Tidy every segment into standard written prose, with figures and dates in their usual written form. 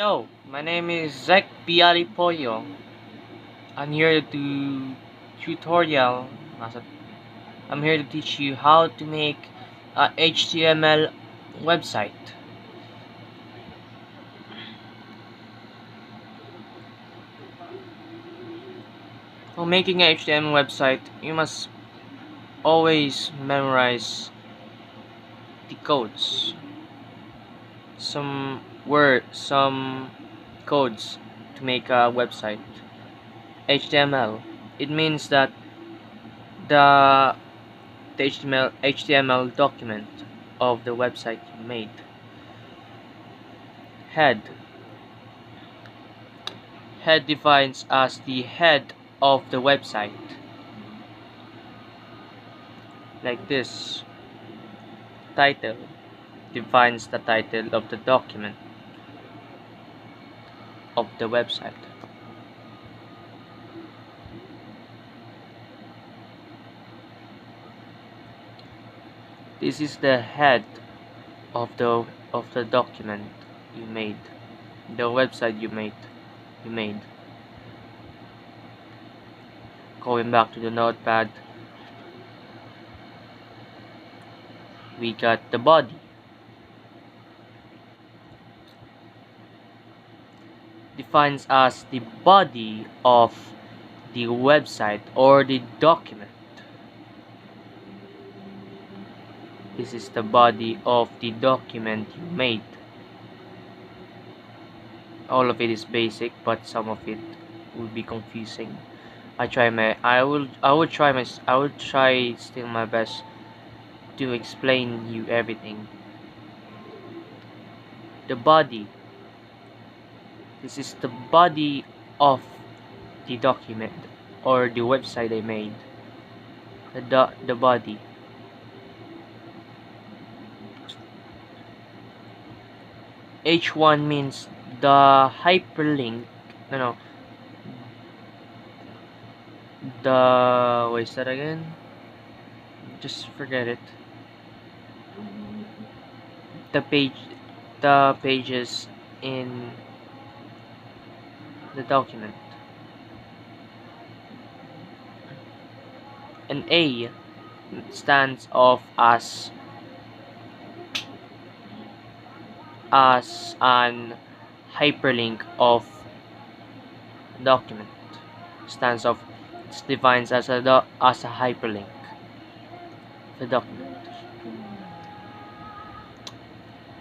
Hello, my name is Zach Pialipoyo. I'm here to do tutorial. I'm here to teach you how to make a HTML website. For making a HTML website, you must always memorize the codes. Some codes to make a website. HTML. It means that the HTML document of the website you made. Head. Head defines as the head of the website. Like this. Title defines the title of the document of the website. This is the head of the document you made. The website you made. Going back to the notepad, we got the body. Defines as the body of the website or the document. This is the body of the document you made. All of it is basic, but some of it will be confusing. I would try still my best to explain you everything. The body. This is the body of the document or the website I made. The body. H1 means the hyperlink. No. What is that again? Just forget it. The pages in the document. An A stands off as an hyperlink of document. Stands off defines as a hyperlink the document.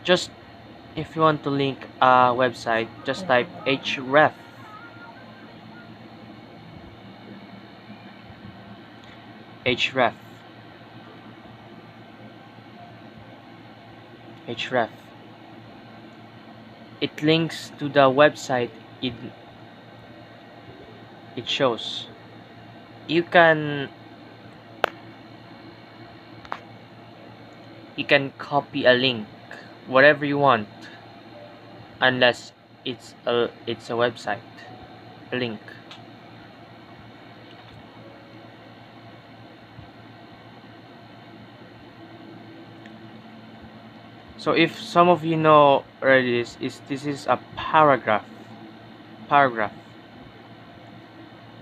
Just if you want to link a website, just type href. href. href. It links to the website it shows. You can copy a link whatever you want, unless it's a website link. So if some of you know already, this is a paragraph. Paragraph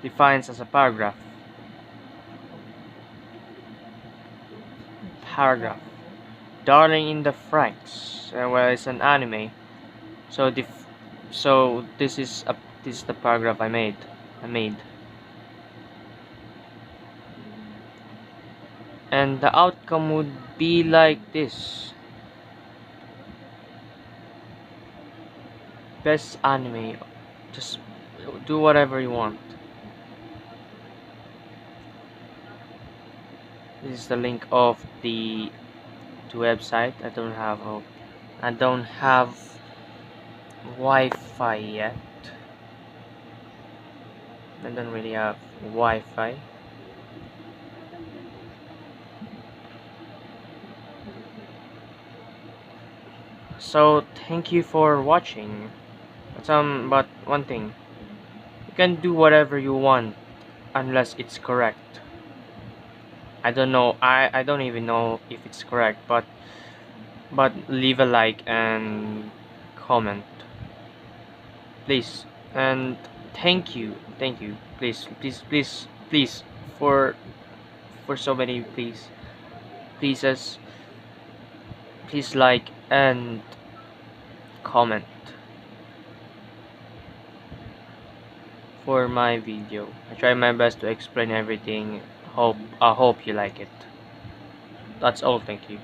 defines as a paragraph. Paragraph. Darling in the Franxx. Well, it's an anime. So this is the paragraph I made. And the outcome would be like this. Best anime. Just do whatever you want. This is the link of the website. I don't have Wi-Fi yet. I don't really have Wi-Fi. So thank you for watching. But one thing, you can do whatever you want unless it's correct. I don't know. I don't even know if it's correct, but leave a like and comment. please. And thank you, please, please, please, please, for so many pleases. Please like and comment for my video. I try my best to explain everything. I hope you like it. That's all. Thank you.